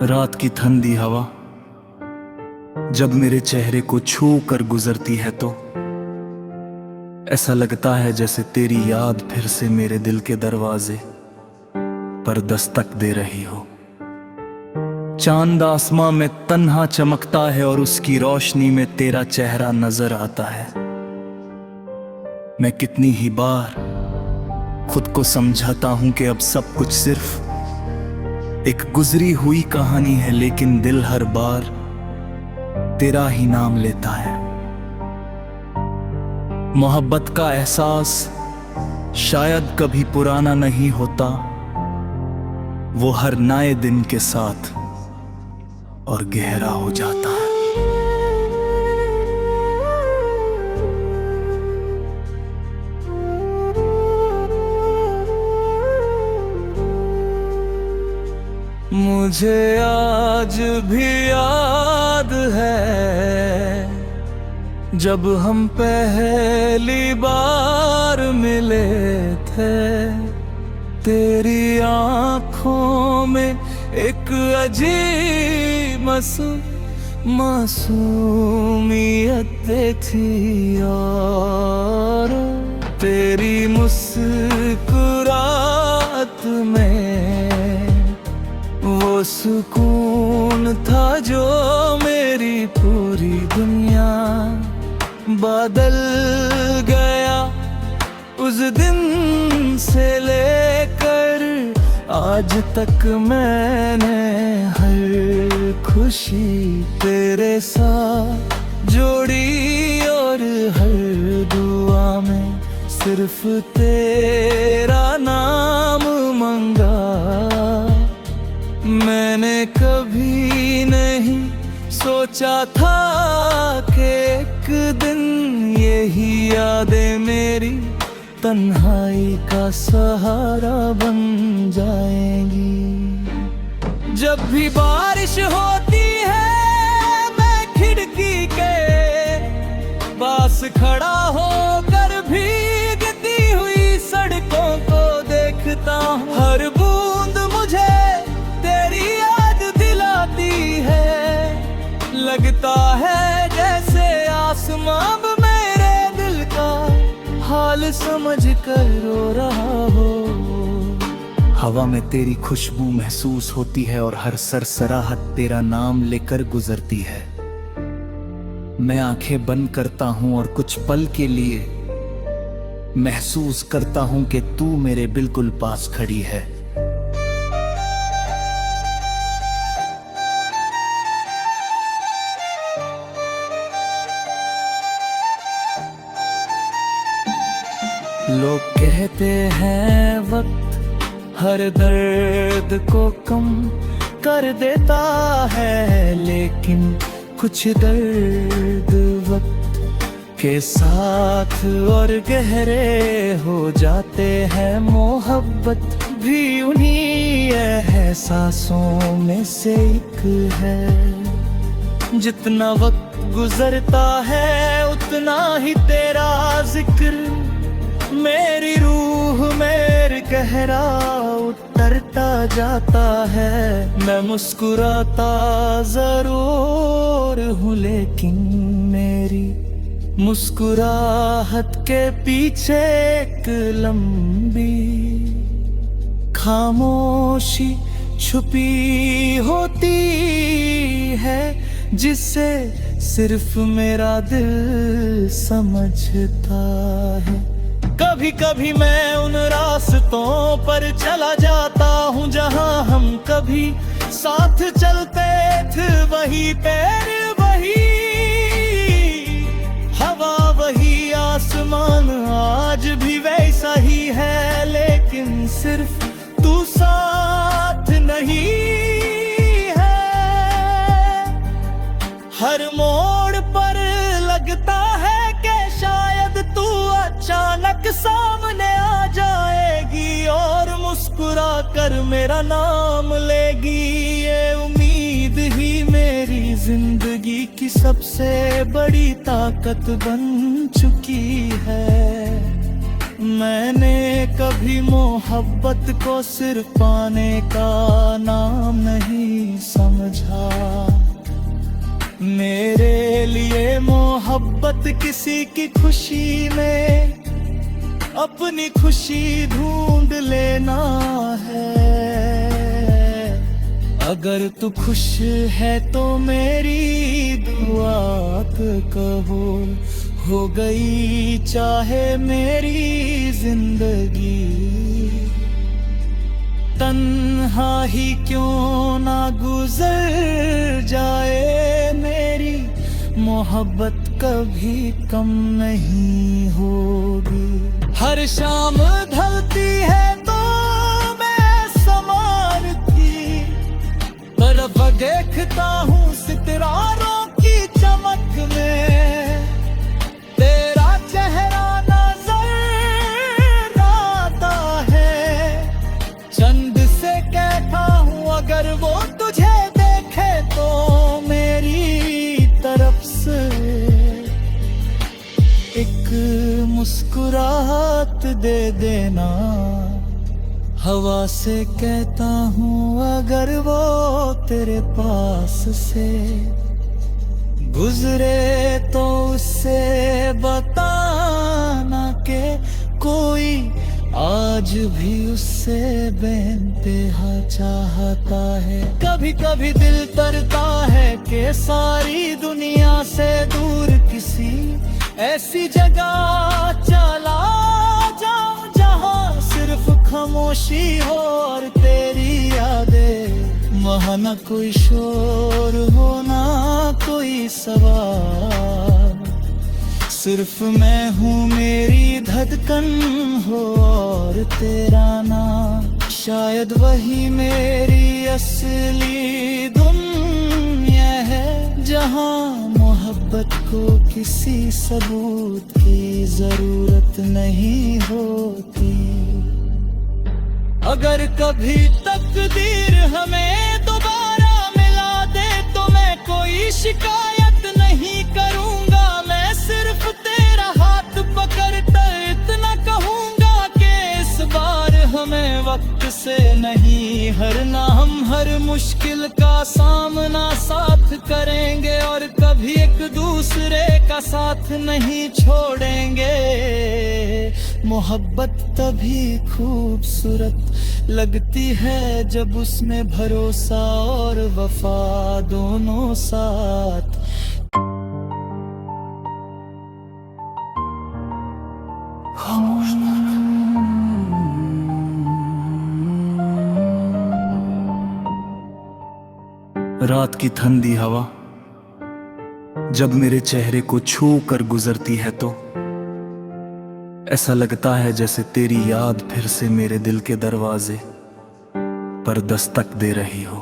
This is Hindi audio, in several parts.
रात की ठंडी हवा जब मेरे चेहरे को छू कर गुजरती है तो ऐसा लगता है जैसे तेरी याद फिर से मेरे दिल के दरवाजे पर दस्तक दे रही हो। चांद आसमां में तन्हा चमकता है और उसकी रोशनी में तेरा चेहरा नजर आता है। मैं कितनी ही बार खुद को समझाता हूं कि अब सब कुछ सिर्फ एक गुजरी हुई कहानी है, लेकिन दिल हर बार तेरा ही नाम लेता है। मोहब्बत का एहसास शायद कभी पुराना नहीं होता, वो हर नए दिन के साथ और गहरा हो जाता है। मुझे आज भी याद है जब हम पहली बार मिले थे। तेरी आंखों में एक अजीब मासूमियत थी और तेरी मुस्कुराहट में वो सुकून था जो मेरी पूरी दुनिया बदल गया। उस दिन से लेकर आज तक मैंने हर खुशी तेरे साथ जोड़ी और हर दुआ में सिर्फ तेरा नाम मांगा। मैंने कभी नहीं सोचा था कि एक दिन यही यादें मेरी तन्हाई का सहारा बन जाएंगी। जब भी बारिश होती है मैं खिड़की के पास खड़ा होकर भीगती हुई सड़कों को देखता हूँ। हर बूंद मुझे तेरी याद दिलाती है, लगता है जैसे आसमां मेरे दिल का हाल समझ कर रो रहा हो। हवा में तेरी खुशबू महसूस होती है और हर सरसराहट तेरा नाम लेकर गुजरती है। मैं आंखें बंद करता हूं और कुछ पल के लिए महसूस करता हूं कि तू मेरे बिल्कुल पास खड़ी है। लोग कहते हैं वक्त हर दर्द को कम कर देता है, लेकिन कुछ दर्द वक्त के साथ और गहरे हो जाते हैं। मोहब्बत भी उन्हीं एहसासों में से एक है। जितना वक्त गुजरता है उतना ही तेरा जिक्र मेरी रूह में गहरा उतरता जाता है। मैं मुस्कुराता जरूर हूँ, लेकिन मेरी मुस्कुराहट के पीछे एक लंबी खामोशी छुपी होती है, जिसे सिर्फ मेरा दिल समझता है। कभी कभी मैं उन रास्तों पर चला जाता हूँ जहाँ हम कभी साथ चलते थे। वही पैर वही हवा वही आसमान आज भी वैसा ही है, लेकिन सिर्फ तू साथ नहीं है। हर मोड़ पर लगता है कि शायद तू अचानक सामने आ जाएगी और मुस्कुरा कर मेरा नाम लेगी। ये उम्मीद उम्मीद ही मेरी जिंदगी की सबसे बड़ी ताकत बन चुकी है। मैंने कभी मोहब्बत को सिर्फ पाने का नाम नहीं समझा। मेरे लिए मोहब्बत किसी की खुशी में अपनी खुशी ढूंढ लेना है। अगर तू खुश है तो मेरी दुआ कबूल हो गई, चाहे मेरी जिंदगी तन्हा ही क्यों ना गुजर जाए। मेरी मोहब्बत कभी कम नहीं होगी। हर शाम ढलती है तो मैं समार की तरफ देखता हूँ सितारों की चमक में। तेरा चेहरा नजर आता है, चंद से कहता हूँ अगर वो तुझे देखे तो मेरी तरफ से एक मुस्कुराहट दे देना। हवा से कहता हूँ अगर वो तेरे पास से गुजरे तो उससे बताना के कोई आज भी उससे बेइंतहा चाहता है। कभी कभी दिल करता है कि सारी दुनिया से दूर किसी ऐसी जगह चला जाऊं जहां सिर्फ खामोशी हो और तेरी यादें। वहाँ न कोई शोर हो ना कोई सवाल, सिर्फ मैं हूँ मेरी धड़कन हो और तेरा नाम। शायद वही मेरी असली दुनिया है जहाँ मोहब्बत को किसी सबूत की जरूरत नहीं होती। अगर कभी तकदीर हमें दोबारा मिला दे तो मैं कोई शिकायत नहीं करूँगा। मैं सिर्फ तेरा हाथ पकड़कर इतना कहूँगा कि इस बार हमें वक्त से नहीं हारना। हम हर मुश्किल का सामना साथ करेंगे और कभी एक दूसरे का साथ नहीं छोड़ेंगे। मोहब्बत तभी खूबसूरत लगती है जब उसमें भरोसा और वफा दोनों साथ। रात की ठंडी हवा जब मेरे चेहरे को छू कर गुजरती है तो ऐसा लगता है जैसे तेरी याद फिर से मेरे दिल के दरवाजे पर दस्तक दे रही हो।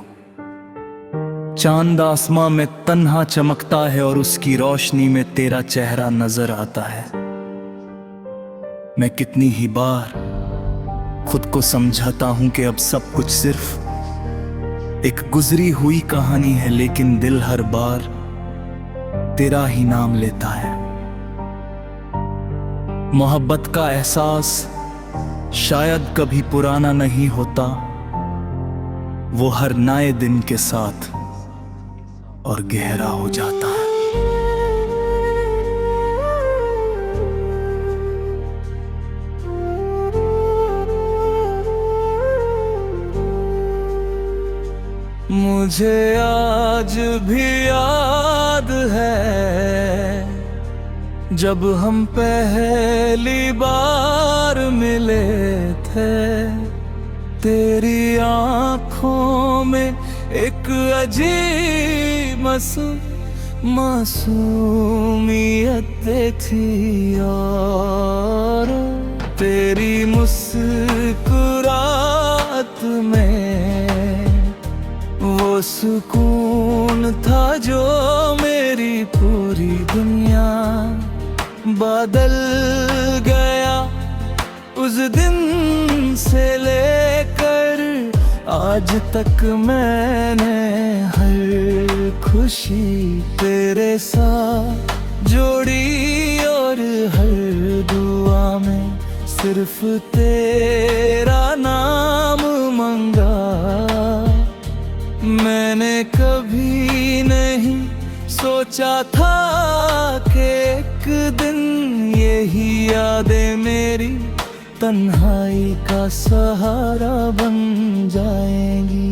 चांद आसमां में तन्हा चमकता है और उसकी रोशनी में तेरा चेहरा नजर आता है। मैं कितनी ही बार खुद को समझाता हूं कि अब सब कुछ सिर्फ एक गुजरी हुई कहानी है, लेकिन दिल हर बार तेरा ही नाम लेता है। मोहब्बत का एहसास शायद कभी पुराना नहीं होता, वो हर नए दिन के साथ और गहरा हो जाता है। मुझे आज भी याद है जब हम पहली बार मिले थे। तेरी आंखों में एक अजीब मासूमियत थी और तेरी मुस्कुराहट में वो सुकून था जो मेरी पूरी दुनिया बदल गया। उस दिन से लेकर आज तक मैंने हर खुशी तेरे साथ जोड़ी और हर दुआ में सिर्फ तेरा नाम मांगा। मैंने कभी नहीं सोचा था कि एक दिन यही यादें मेरी तन्हाई का सहारा बन जाएंगी।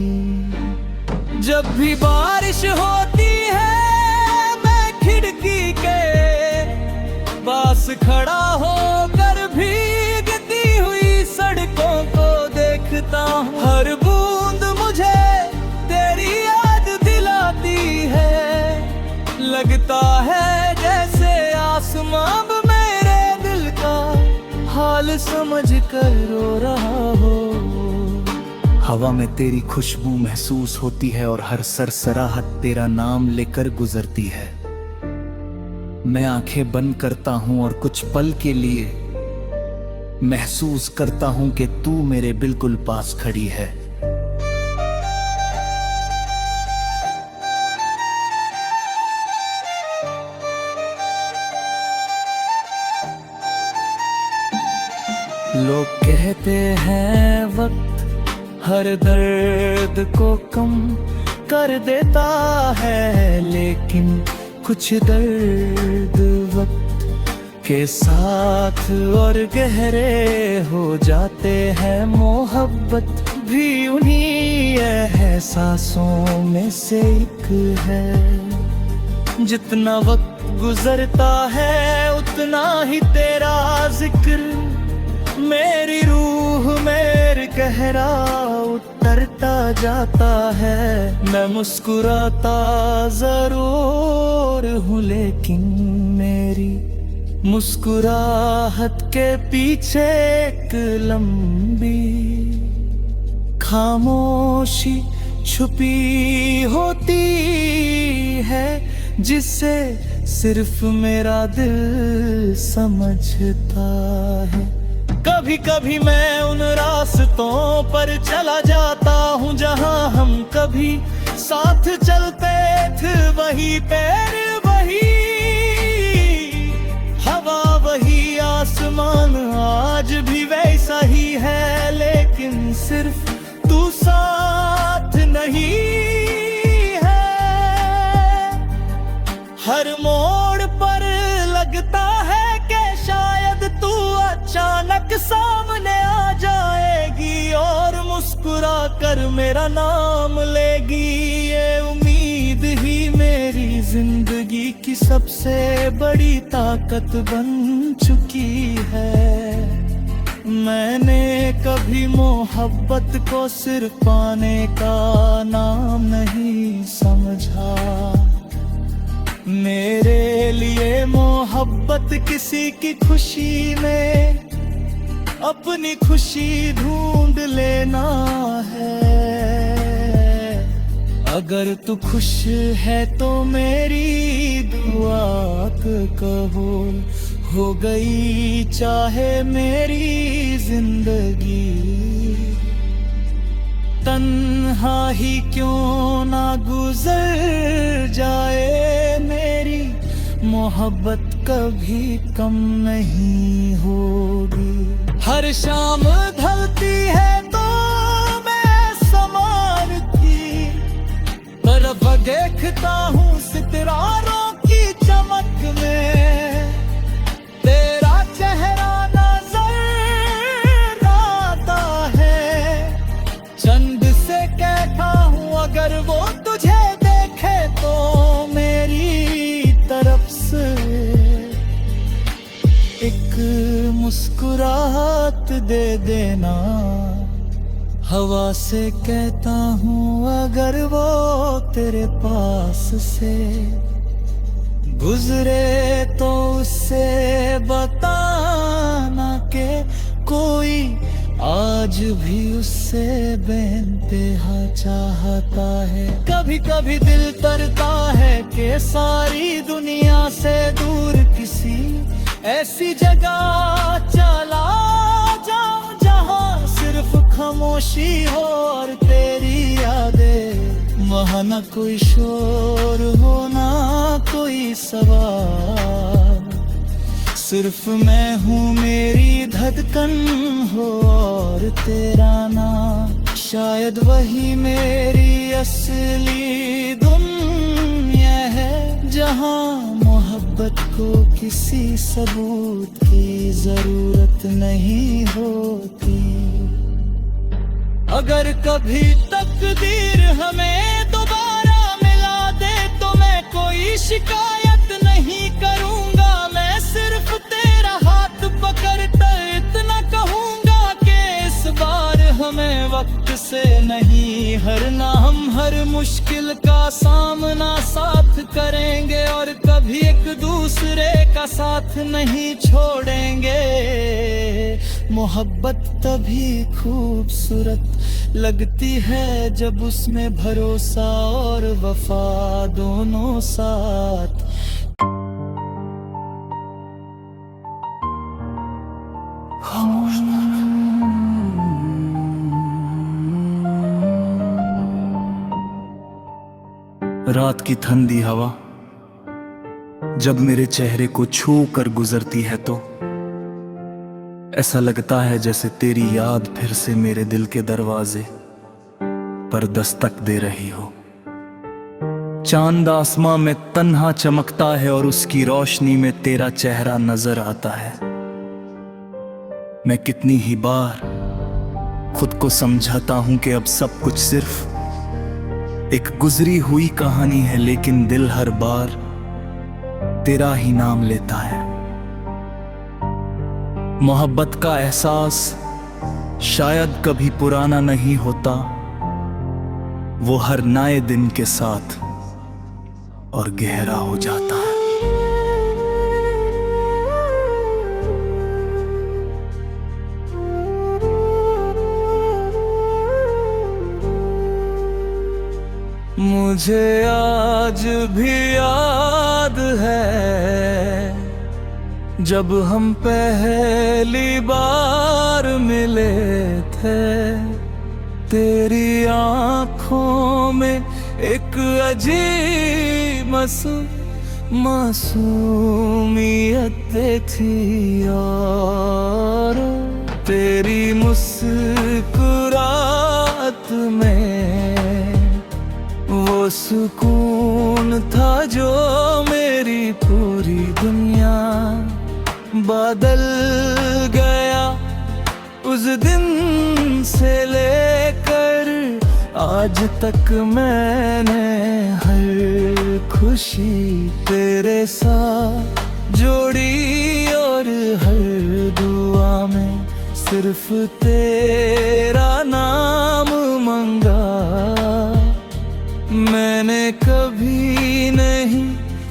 जब भी बारिश होती है मैं खिड़की के पास खड़ा होकर भीगती हुई सड़कों को देखता हूँ। हर बूंद मुझे तेरी याद दिलाती है, लगता है जैसे आसमां मेरे दिल का हाल समझ कर रो रहा हो। हवा में तेरी खुशबू महसूस होती है और हर सरसराहट तेरा नाम लेकर गुजरती है। मैं आंखें बंद करता हूं और कुछ पल के लिए महसूस करता हूं कि तू मेरे बिल्कुल पास खड़ी है। लोग कहते हैं वक्त हर दर्द को कम कर देता है, लेकिन कुछ दर्द वक्त के साथ और गहरे हो जाते हैं। मोहब्बत भी उन्हीं एहसासों में से एक है। जितना वक्त गुजरता है उतना ही तेरा जिक्र मेरी रूह में गहरा उतरता जाता है। मैं मुस्कुराता जरूर हूँ लेकिन मेरी मुस्कुराहट के पीछे एक लंबी खामोशी छुपी होती है, जिसे सिर्फ मेरा दिल समझता है। कभी कभी मैं उन रास्तों पर चला जाता हूँ जहाँ हम कभी साथ चलते थे। वही पैर वही हवा वही आसमान आज भी वैसा ही है, लेकिन सिर्फ तू साथ नहीं है। हर मोड़ पर लगता है कि शायद तू अचानक सामने आ जाएगी और मुस्कुरा कर मेरा नाम लेगी। ये उम्मीद ही मेरी जिंदगी की सबसे बड़ी ताकत बन चुकी है। मैंने कभी मोहब्बत को सिर्फ पाने का नाम नहीं समझा। मेरे लिए मोहब्बत किसी की खुशी में अपनी खुशी ढूंढ लेना है। अगर तू खुश है तो मेरी दुआ कबूल हो गई, चाहे मेरी जिंदगी तन्हा ही क्यों ना गुजर जाए। मेरी मोहब्बत कभी कम नहीं होगी। हर शाम ढलती है तो मैं समान की तरफ देखता हूँ सितारों की चमक में। तेरा चेहरा नजर आता है, चंद से कहता हूँ अगर वो तुझे देखे तो मेरी तरफ से एक मुस्कुराहट दे देना। हवा से कहता हूँ अगर वो तेरे पास से गुजरे तो उससे बताना के कोई आज भी उससे बेइंतहा चाहता है। कभी कभी दिल करता है कि सारी दुनिया से दूर किसी ऐसी जगह चला जाऊं जहां सिर्फ खामोशी हो और तेरी वहाँ न कोई शोर हो ना कोई सवाल, सिर्फ मैं हूँ मेरी धड़कन हो और तेरा नाम। शायद वही मेरी असली दुनिया है, जहाँ मोहब्बत को किसी सबूत की जरूरत नहीं होती। अगर कभी तकदीर हमें दोबारा मिला दे तो मैं कोई शिकायत नहीं करूंगा। मैं सिर्फ तेरा हाथ पकड़कर इतना कहूंगा कि इस बार हमें वक्त से नहीं हारना। हम हर मुश्किल का सामना साथ करेंगे और कभी एक दूसरे का साथ नहीं छोड़ेंगे। मोहब्बत तभी खूबसूरत लगती है जब उसमें भरोसा और वफा दोनों साथ। रात की ठंडी हवा जब मेरे चेहरे को छू कर गुजरती है तो ऐसा लगता है जैसे तेरी याद फिर से मेरे दिल के दरवाजे पर दस्तक दे रही हो। चांद आसमां में तन्हा चमकता है और उसकी रोशनी में तेरा चेहरा नजर आता है। मैं कितनी ही बार खुद को समझाता हूं कि अब सब कुछ सिर्फ एक गुजरी हुई कहानी है, लेकिन दिल हर बार तेरा ही नाम लेता है। मोहब्बत का एहसास शायद कभी पुराना नहीं होता, वो हर नए दिन के साथ और गहरा हो जाता है। मुझे आज भी याद है जब हम पहली बार मिले थे। तेरी आंखों में एक अजीब मासूमियत थी और तेरी मुस्कुराहट में वो सुकून था जो मेरी पूरी दुनिया बदल गया। उस दिन से लेकर आज तक मैंने हर खुशी तेरे साथ जोड़ी और हर दुआ में सिर्फ तेरा नाम मांगा। मैंने कभी नहीं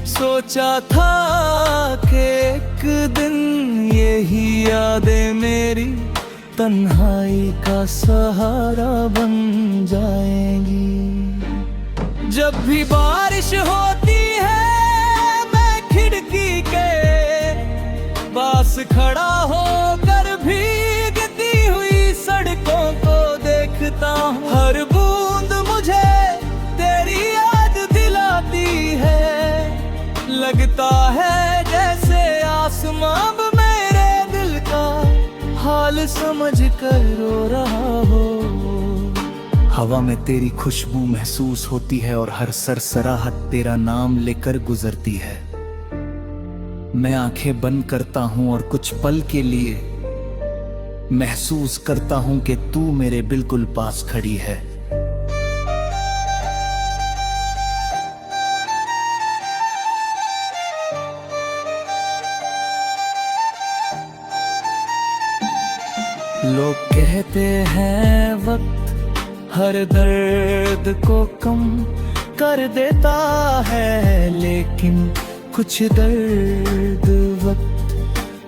सोचा था कि एक दिन यही यादें मेरी तन्हाई का सहारा बन जाएंगी। जब भी बारिश होती है मैं खिड़की के पास खड़ा होकर भीगती हुई सड़कों को देखता हूँ। हर बूंद मुझे तेरी याद दिलाती है, लगता है जैसे आसमां मेरे दिल का हाल समझ कर रो रहा हो। हवा में तेरी खुशबू महसूस होती है और हर सरसराहट तेरा नाम लेकर गुजरती है। मैं आंखें बंद करता हूं और कुछ पल के लिए महसूस करता हूं कि तू मेरे बिल्कुल पास खड़ी है। लोग कहते हैं वक्त हर दर्द को कम कर देता है, लेकिन कुछ दर्द वक्त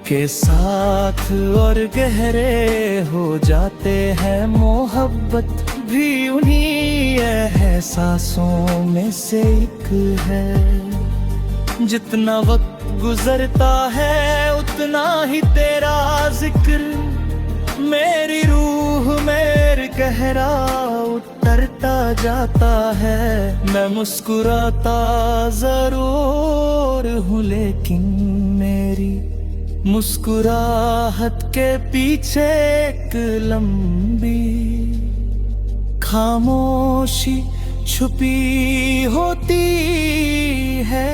के साथ और गहरे हो जाते हैं। मोहब्बत भी उन्हीं एहसासों में से एक है। जितना वक्त गुजरता है उतना ही तेरा जिक्र मेरी रूह में गहरा उतरता जाता है। मैं मुस्कुराता जरूर हूँ, लेकिन मेरी मुस्कुराहट के पीछे एक लंबी खामोशी छुपी होती है,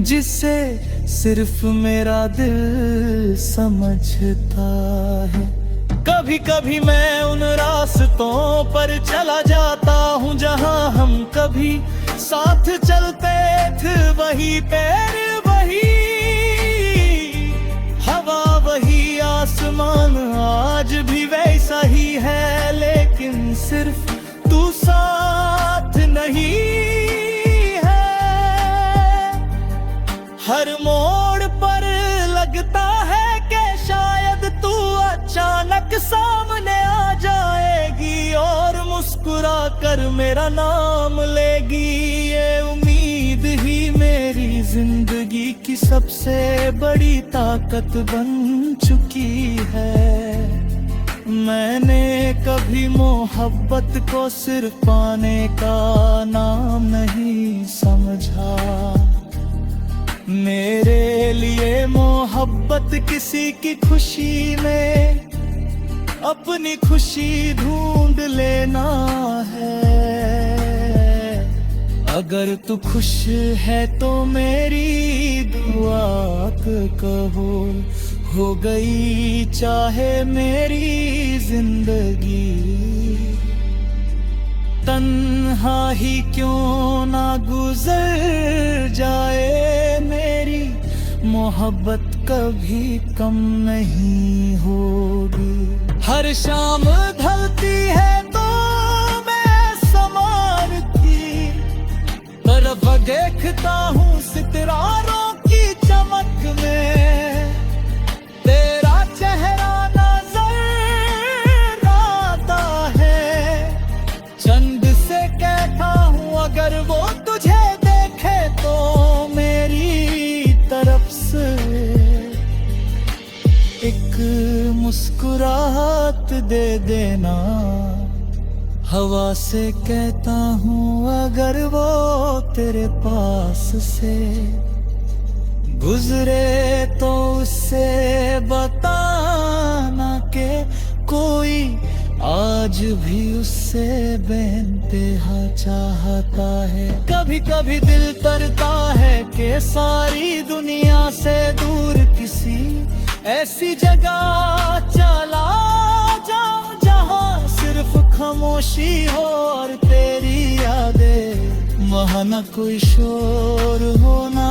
जिसे सिर्फ मेरा दिल समझता है। कभी कभी मैं उन रास्तों पर चला जाता हूँ जहाँ हम कभी साथ चलते थे। वही पैर वही हवा वही आसमान आज भी वैसा ही है, लेकिन सिर्फ तू साथ नहीं है। हर मोड़ पर लगता है कि शायद तू अचानक सामने आ जाएगी और मुस्कुरा कर मेरा नाम लेगी। ये उम्मीद ही मेरी जिंदगी की सबसे बड़ी ताकत बन चुकी है। मैंने कभी मोहब्बत को सिर्फ पाने का नाम नहीं समझा। मेरे लिए मोहब्बत किसी की खुशी में अपनी खुशी ढूंढ लेना है। अगर तू खुश है तो मेरी दुआ कबूल हो गई, चाहे मेरी जिंदगी तन्हा ही क्यों ना गुजर जाए। मेरी मोहब्बत कभी कम नहीं होगी। हर शाम ढलती है तो मैं समान की तरफ देखता हूँ सितारों की चमक में। तेरा चेहरा नजर आता है, चंद से कहता हूँ अगर वो तुझे देखे तो मेरी तरफ से एक मुस्कुराहट दे देना। हवा से कहता हूँ अगर वो तेरे पास से गुजरे तो उससे बताना के कोई आज भी उससे बेइंतहा चाहता है। कभी कभी दिल करता है कि सारी दुनिया से दूर किसी ऐसी जगह चला जाऊं जहां सिर्फ खामोशी हो और तेरी यादें। वहाँ न कोई शोर हो ना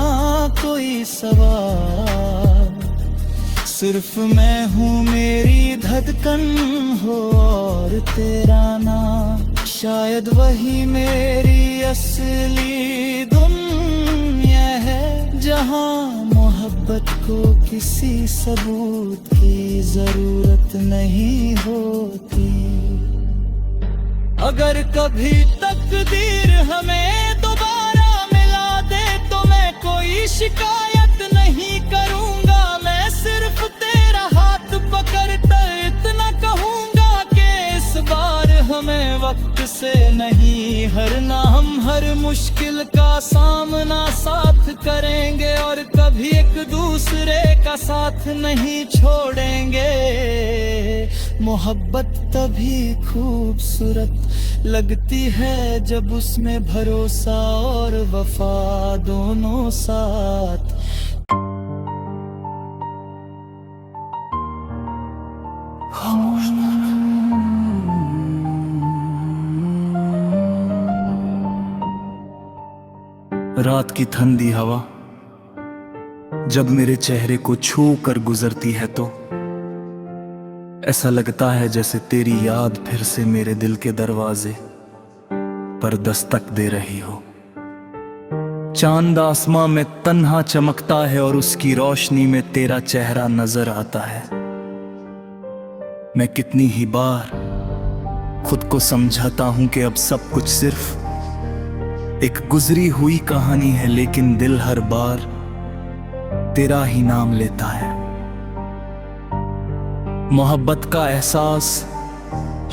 कोई सवाल, सिर्फ मैं हूँ मेरी धड़कन हो और तेरा नाम। शायद वही मेरी असली दुनिया है, जहाँ मोहब्बत को किसी सबूत की जरूरत नहीं होती। अगर कभी तकदीर हमें दोबारा मिला दे तो मैं कोई शिकायत नहीं करूँगा। मैं सिर्फ तेरा हाथ पकड़कर इतना कहूँगा कि इस बार हमें वक्त से नहीं हारना। हम हर मुश्किल का सामना साथ करेंगे और कभी एक दूसरे का साथ नहीं छोड़ेंगे। मोहब्बत तभी खूबसूरत लगती है जब उसमें भरोसा और वफा दोनों साथ। रात की ठंडी हवा जब मेरे चेहरे को छू कर गुजरती है तो ऐसा लगता है जैसे तेरी याद फिर से मेरे दिल के दरवाजे पर दस्तक दे रही हो। चांद आसमां में तन्हा चमकता है और उसकी रोशनी में तेरा चेहरा नजर आता है। मैं कितनी ही बार खुद को समझाता हूं कि अब सब कुछ सिर्फ एक गुजरी हुई कहानी है, लेकिन दिल हर बार तेरा ही नाम लेता है। मोहब्बत का एहसास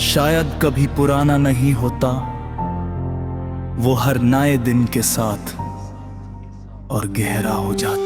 शायद कभी पुराना नहीं होता, वो हर नए दिन के साथ और गहरा हो जाता।